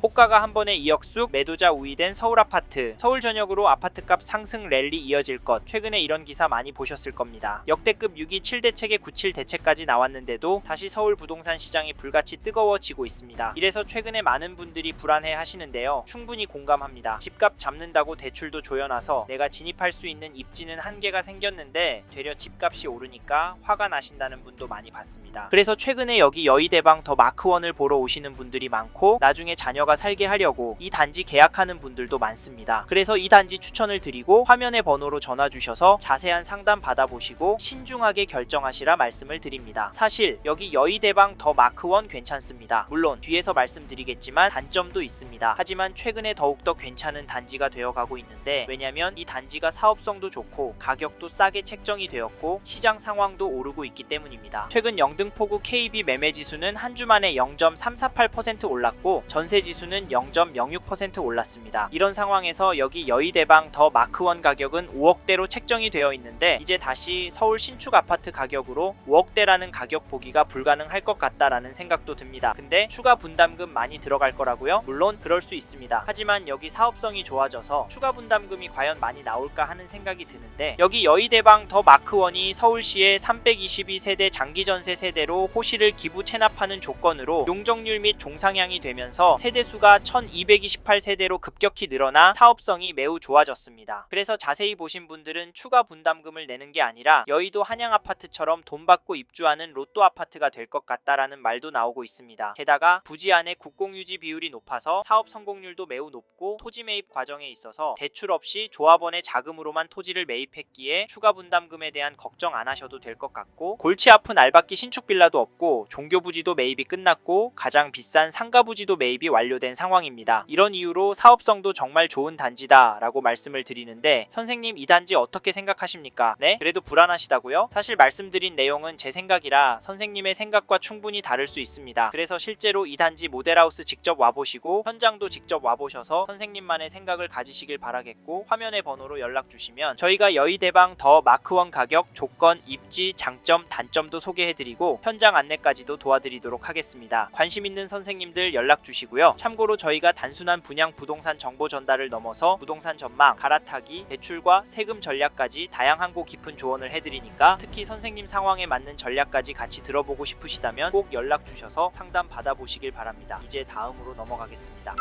호가가 한 번에 2억 쑥 매도자 우위된 서울 아파트. 서울 전역으로 아파트값 상승 랠리 이어질 것. 최근에 이런 기사 많이 보셨을 겁니다. 역대급 6.2 7대책에 9.7 대책까지 나왔는데도 다시 서울 부동산 시장이 불같이 뜨거워지고 있습니다. 이래서 최근에 많은 분들이 불안해 하시는데요. 충분히 공감합니다. 집값 잡는다고 대출도 조여놔서 내가 진입할 수 있는 입지는 한계가 생겼는데 되려 집값이 오르니까 화가 나신다는 분도 많이 봤습니다. 그래서 최근에 여기 여의대방 더 마크원을 보러 오시는 분들이 많고 나중에 자녀가 살게 하려고 이 단지 계약하는 분들도 많습니다. 그래서 이 단지 추천을 드리고 화면의 번호로 전화 주셔서 자세한 상담 받아보시고 신중하게 결정하시라 말씀을 드립니다. 사실 여기 여의대방 더 마크원 괜찮습니다. 물론 뒤에서 말씀드리겠지만 단점도 있습니다. 하지만 최근에 더욱더 괜찮은 단지가 되어가고 있는데 왜냐면 이 단지가 사업성도 좋고 가격도 싸게 책정이 되었고 시장 상황도 오르고 있기 때문입니다. 최근 영등포구 KB 매매지수는 한 주 만에 0.348% 올랐고 전세지수는 0.06% 올랐습니다. 이런 상황에서 여기 여의대방 더 마크원 가격은 5억대로 책정이 되어 있는데 이제 다시 서울 신축 아파트 가격으로 5억대라는 가격 보기가 불가능할 것 같다라는 생각도 듭니다. 근데 추가 분담금 많이 들어갈 거라고요? 물론 그럴 수 있습니다. 하지만 여기 사업성이 좋아져서 추가 분담금이 과연 많이 나올까 하는 생각이 드는데 여기 여의대방 더 마크원이 서울시의 322세대 장기전세 세대로 호시를 기부 체납하는 조건으로 용적률 및 종상향이 되면서 세대수가 1228세대로 급격히 늘어나 사업성이 매우 좋아졌습니다. 그래서 자세히 보신 분들은 추가 분담금을 내는 게 아니라 여의도 한양아파트처럼 돈 받고 입주하는 로또 아파트가 될 것 같다라는 말도 나오고 있습니다. 게다가 부지 안에 국공유지 비율이 높아서 사업 성공률도 매우 높고 토지 매입 과정에 있어서 대출 없이 조합원의 자금으로만 토지를 매입했기에 추가 분담금에 대한 걱정 안 하셔도 될 것 같고 골치 아픈 알박기 신축 빌라도 없고 종교 부지도 매입이 끝났고 가장 비싼 상가 부지도 매입이 완료된 상황입니다. 이런 이유로 사업성도 정말 좋은 단지다 라고 말씀을 드리는데 선생님 이 단지 어떻게 생각하십니까? 네? 그래도 불안하시다고요? 사실 말씀드린 내용은 제 생각이라 선생님의 생각과 충분히 다를 수 있습니다. 그래서 실제로 이 단지 모델하우스 직접 와보시고 현장도 직접 와보셔서 선생님만의 생각을 가지시길 바라겠고 화면의 번호로 연락 주시면 저희가 여의대방 더 마크원 가격, 조건, 입지, 장점, 단점도 소개해드리고 현장 안내까지도 도와드리도록 하겠습니다. 관심 있는 선생님들 연락 주시고요. 참고로 저희가 단순한 분양 부동산 정보 전달을 넘어서 부동산 전망, 갈아타기, 대출과 세금 전략까지 다양하고 깊은 조언을 해드리니까 특히 선생님 상황에 맞는 전략까지 같이 들어보고 싶으시다면 꼭 연락 주셔서 상담 받아보시길 바랍니다. 이제 다음으로 넘어가겠습니다.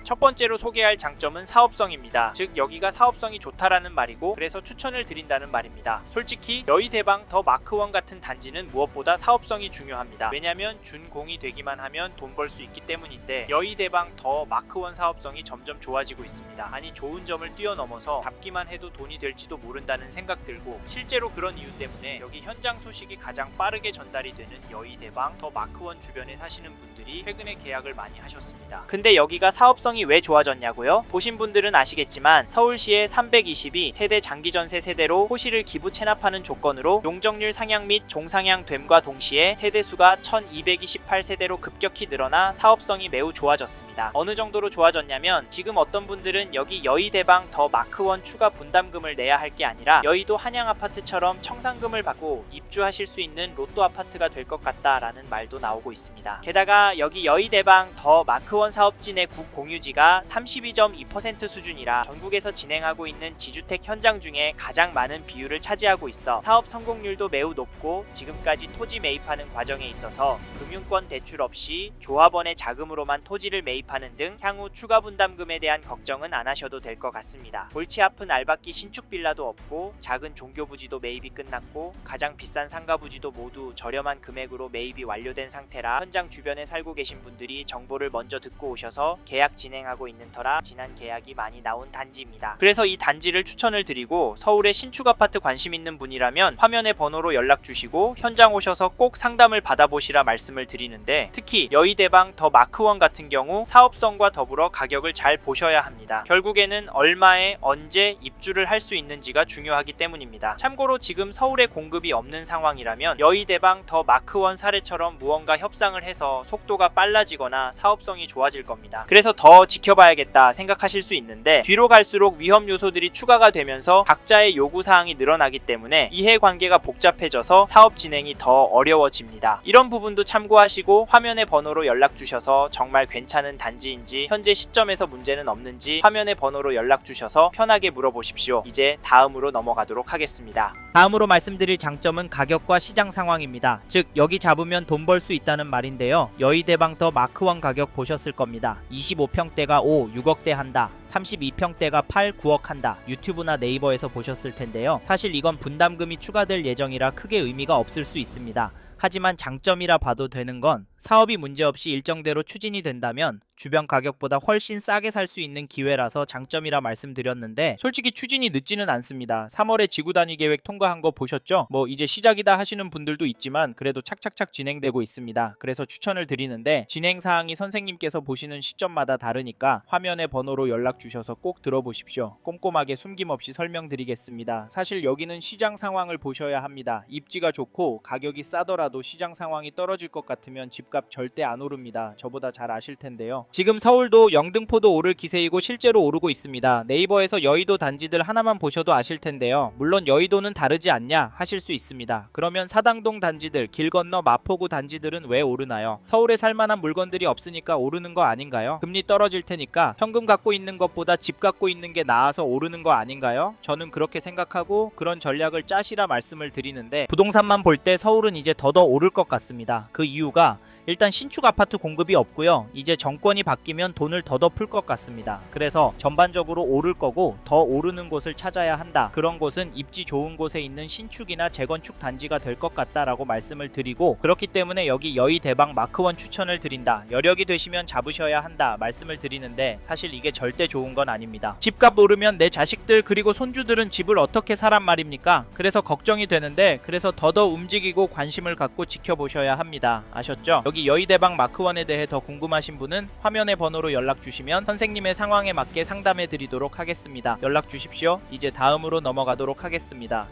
첫 번째로 소개할 장점은 사업성입니다. 즉 여기가 사업성이 좋다라는 말이고 그래서 추천을 드린다는 말입니다. 솔직히 여의대방 더 마크원 같은 단지는 무엇보다 사업성이 중요합니다. 왜냐면 준공이 되기만 하면 돈 벌 수 있기 때문인데 여의대방 더 마크원 사업성이 점점 좋아지고 있습니다. 아니 좋은 점을 뛰어넘어서 잡기만 해도 돈이 될지도 모른다는 생각 들고 실제로 그런 이유 때문에 여기 현장 소식이 가장 빠르게 전달이 되는 여의대방 더 마크원 주변에 사시는 분들이 최근에 계약을 많이 하셨습니다. 근데 여기가 사업성 왜 좋아졌냐고요? 보신 분들은 아시겠지만 서울시의 322세대 장기전세 세대로 호시를 기부 체납하는 조건으로 용적률 상향 및 종상향됨과 동시에 세대수가 1228세대로 급격히 늘어나 사업성이 매우 좋아졌습니다. 어느 정도로 좋아졌냐면 지금 어떤 분들은 여기 여의대방 더 마크원 추가 분담금을 내야 할 게 아니라 여의도 한양아파트처럼 청산금을 받고 입주하실 수 있는 로또 아파트가 될 것 같다라는 말도 나오고 있습니다. 게다가 여기 여의대방 더 마크원 사업지 내 국공유지 가 32.2% 수준이라 전국에서 진행하고 있는 지주택 현장 중에 가장 많은 비율을 차지하고 있어 사업 성공률도 매우 높고 지금까지 토지 매입하는 과정에 있어서 금융권 대출 없이 조합원의 자금으로만 토지를 매입하는 등 향후 추가 분담금에 대한 걱정은 안 하셔도 될 것 같습니다. 골치 아픈 알박기 신축 빌라도 없고 작은 종교 부지도 매입이 끝났고 가장 비싼 상가 부지도 모두 저렴한 금액으로 매입이 완료된 상태라 현장 주변에 살고 계신 분들이 정보를 먼저 듣고 오셔서 계약 진행하고 있는 터라 지난 계약이 많이 나온 단지입니다. 그래서 이 단지를 추천을 드리고 서울의 신축 아파트 관심 있는 분이라면 화면의 번호로 연락 주시고 현장 오셔서 꼭 상담을 받아보시라 말씀을 드리는데 특히 여의대방 더 마크원 같은 경우 사업성과 더불어 가격을 잘 보셔야 합니다. 결국에는 얼마에 언제 입주를 할 수 있는지가 중요하기 때문입니다. 참고로 지금 서울에 공급이 없는 상황이라면 여의대방 더 마크원 사례처럼 무언가 협상을 해서 속도가 빨라지거나 사업성이 좋아질 겁니다. 그래서 더 더 지켜봐야겠다 생각하실 수 있는데 뒤로 갈수록 위험 요소들이 추가가 되면서 각자의 요구사항이 늘어나기 때문에 이해관계가 복잡해져서 사업 진행이 더 어려워집니다. 이런 부분도 참고하시고 화면의 번호로 연락 주셔서 정말 괜찮은 단지인지 현재 시점에서 문제는 없는지 화면의 번호로 연락 주셔서 편하게 물어보십시오. 이제 다음으로 넘어가도록 하겠습니다. 다음으로 말씀드릴 장점은 가격과 시장 상황입니다. 즉 여기 잡으면 돈 벌 수 있다는 말인데요. 여의대방 더 마크1 가격 보셨을 겁니다. 25평대가 5, 6억대 한다. 32평대가 8, 9억 한다. 유튜브나 네이버에서 보셨을 텐데요. 사실 이건 분담금이 추가될 예정이라 크게 의미가 없을 수 있습니다. 하지만 장점이라 봐도 되는 건 사업이 문제없이 일정대로 추진이 된다면 주변 가격보다 훨씬 싸게 살 수 있는 기회라서 장점이라 말씀드렸는데 솔직히 추진이 늦지는 않습니다. 3월에 지구단위 계획 통과한 거 보셨죠? 뭐 이제 시작이다 하시는 분들도 있지만 그래도 착착착 진행되고 있습니다. 그래서 추천을 드리는데 진행사항이 선생님께서 보시는 시점마다 다르니까 화면의 번호로 연락 주셔서 꼭 들어보십시오. 꼼꼼하게 숨김없이 설명드리겠습니다. 사실 여기는 시장 상황을 보셔야 합니다. 입지가 좋고 가격이 싸더라도 시장 상황이 떨어질 것 같으면 집값 절대 안 오릅니다. 저보다 잘 아실 텐데요. 지금 서울도 영등포도 오를 기세이고 실제로 오르고 있습니다. 네이버에서 여의도 단지들 하나만 보셔도 아실 텐데요. 물론 여의도는 다르지 않냐 하실 수 있습니다. 그러면 사당동 단지들, 길 건너 마포구 단지들은 왜 오르나요? 서울에 살만한 물건들이 없으니까 오르는 거 아닌가요? 금리 떨어질 테니까 현금 갖고 있는 것보다 집 갖고 있는 게 나아서 오르는 거 아닌가요? 저는 그렇게 생각하고 그런 전략을 짜시라 말씀을 드리는데 부동산만 볼 때 서울은 이제 더더 오를 것 같습니다. 그 이유가 일단 신축 아파트 공급이 없고요. 이제 정권이 바뀌면 돈을 더더 풀 것 같습니다. 그래서 전반적으로 오를 거고 더 오르는 곳을 찾아야 한다. 그런 곳은 입지 좋은 곳에 있는 신축이나 재건축 단지가 될 것 같다라고 말씀을 드리고 그렇기 때문에 여기 여의대방 마크1 추천을 드린다. 여력이 되시면 잡으셔야 한다. 말씀을 드리는데 사실 이게 절대 좋은 건 아닙니다. 집값 오르면 내 자식들 그리고 손주들은 집을 어떻게 사란 말입니까? 그래서 걱정이 되는데 그래서 더더 움직이고 관심을 갖고 지켜보셔야 합니다. 아셨죠? 여기 여의대방 마크1에 대해 더 궁금하신 분은 화면의 번호로 연락 주시면 선생님의 상황에 맞게 상담해 드리도록 하겠습니다. 연락 주십시오. 이제 다음으로 넘어가도록 하겠습니다.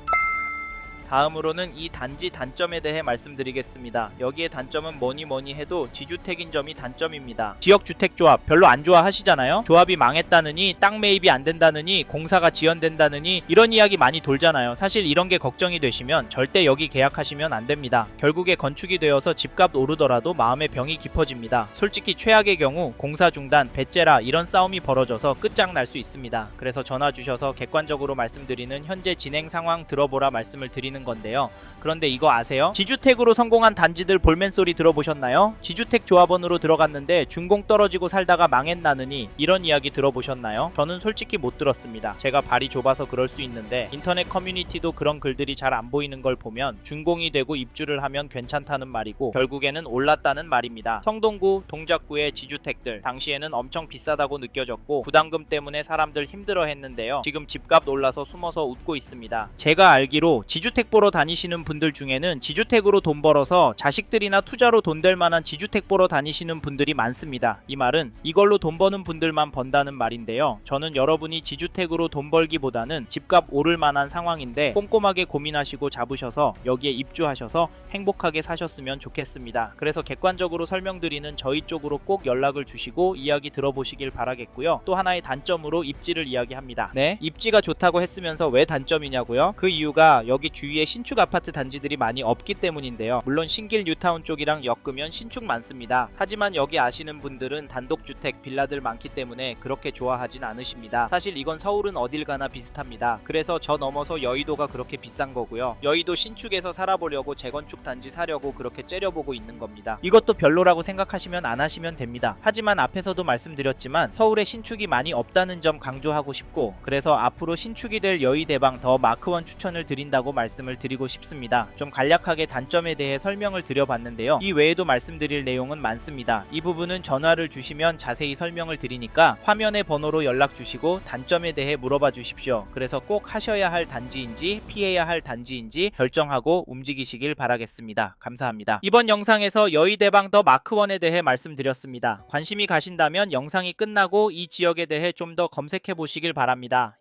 다음으로는 이 단지 단점에 대해 말씀드리겠습니다. 여기에 단점은 뭐니 해도 지주택인 점이 단점입니다. 지역주택조합 별로 안 좋아하시잖아요. 조합이 망했다느니 땅 매입이 안 된다느니 공사가 지연된다느니 이런 이야기 많이 돌잖아요. 사실 이런 게 걱정이 되시면 절대 여기 계약하시면 안 됩니다. 결국에 건축이 되어서 집값 오르더라도 마음의 병이 깊어집니다. 솔직히 최악의 경우 공사 중단, 배째라 이런 싸움이 벌어져서 끝장날 수 있습니다. 그래서 전화 주셔서 객관적으로 말씀드리는 현재 진행 상황 들어보라 말씀을 드리는 건데요. 그런데 이거 아세요? 지주택으로 성공한 단지들 볼멘 소리 들어보셨나요? 지주택 조합원으로 들어갔는데 준공 떨어지고 살다가 망했나느니 이런 이야기 들어보셨나요? 저는 솔직히 못 들었습니다. 제가 발이 좁아서 그럴 수 있는데 인터넷 커뮤니티도 그런 글들이 잘 안 보이는 걸 보면 준공이 되고 입주를 하면 괜찮다는 말이고 결국에는 올랐다는 말입니다. 성동구, 동작구의 지주택들 당시에는 엄청 비싸다고 느껴졌고 부담금 때문에 사람들 힘들어 했는데요. 지금 집값 올라서 숨어서 웃고 있습니다. 제가 알기로 지주택 보러 다니시는 분들 중에는 지주택으로 돈 벌어서 자식들이나 투자로 돈 될 만한 지주택 보러 다니시는 분들이 많습니다. 이 말은 이걸로 돈 버는 분들만 번다는 말인데요. 저는 여러분이 지주택으로 돈 벌기보다는 집값 오를 만한 상황인데 꼼꼼하게 고민하시고 잡으셔서 여기에 입주하셔서 행복하게 사셨으면 좋겠습니다. 그래서 객관적으로 설명드리는 저희 쪽으로 꼭 연락을 주시고 이야기 들어보시길 바라겠고요. 또 하나의 단점으로 입지를 이야기합니다. 네, 입지가 좋다고 했으면서 왜 단점이냐고요? 그 이유가 여기 주위에 신축 아파트 단지들이 많이 없기 때문인데요. 물론 신길 뉴타운 쪽이랑 엮으면 신축 많습니다. 하지만 여기 아시는 분들은 단독주택, 빌라들 많기 때문에 그렇게 좋아하진 않으십니다. 사실 이건 서울은 어딜 가나 비슷합니다. 그래서 저 넘어서 여의도가 그렇게 비싼 거고요. 여의도 신축에서 살아보려고 재건축 단지 사려고 그렇게 째려보고 있는 겁니다. 이것도 별로라고 생각하시면 안 하시면 됩니다. 하지만 앞에서도 말씀드렸지만 서울에 신축이 많이 없다는 점 강조하고 싶고 그래서 앞으로 신축이 될 여의대방 더 마크1 추천을 드린다고 말씀을 드리고 싶습니다. 좀 간략하게 단점에 대해 설명을 드려봤는데요. 이 외에도 말씀드릴 내용은 많습니다. 이 부분은 전화를 주시면 자세히 설명을 드리니까 화면의 번호로 연락 주시고 단점에 대해 물어봐 주십시오. 그래서 꼭 하셔야 할 단지인지 피해야 할 단지인지 결정하고 움직이시길 바라겠습니다. 감사합니다. 이번 영상에서 여의대방 더 마크1에 대해 말씀드렸습니다. 관심이 가신다면 영상이 끝나고 이 지역에 대해 좀 더 검색해 보시길 바랍니다.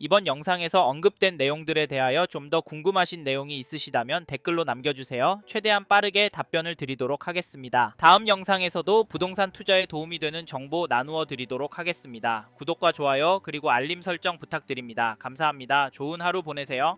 이번 영상에서 언급된 내용들에 대하여 좀 더 궁금하신 내용이 있으시다면 댓글로 남겨주세요. 최대한 빠르게 답변을 드리도록 하겠습니다. 다음 영상에서도 부동산 투자에 도움이 되는 정보 나누어 드리도록 하겠습니다. 구독과 좋아요 그리고 알림 설정 부탁드립니다. 감사합니다. 좋은 하루 보내세요.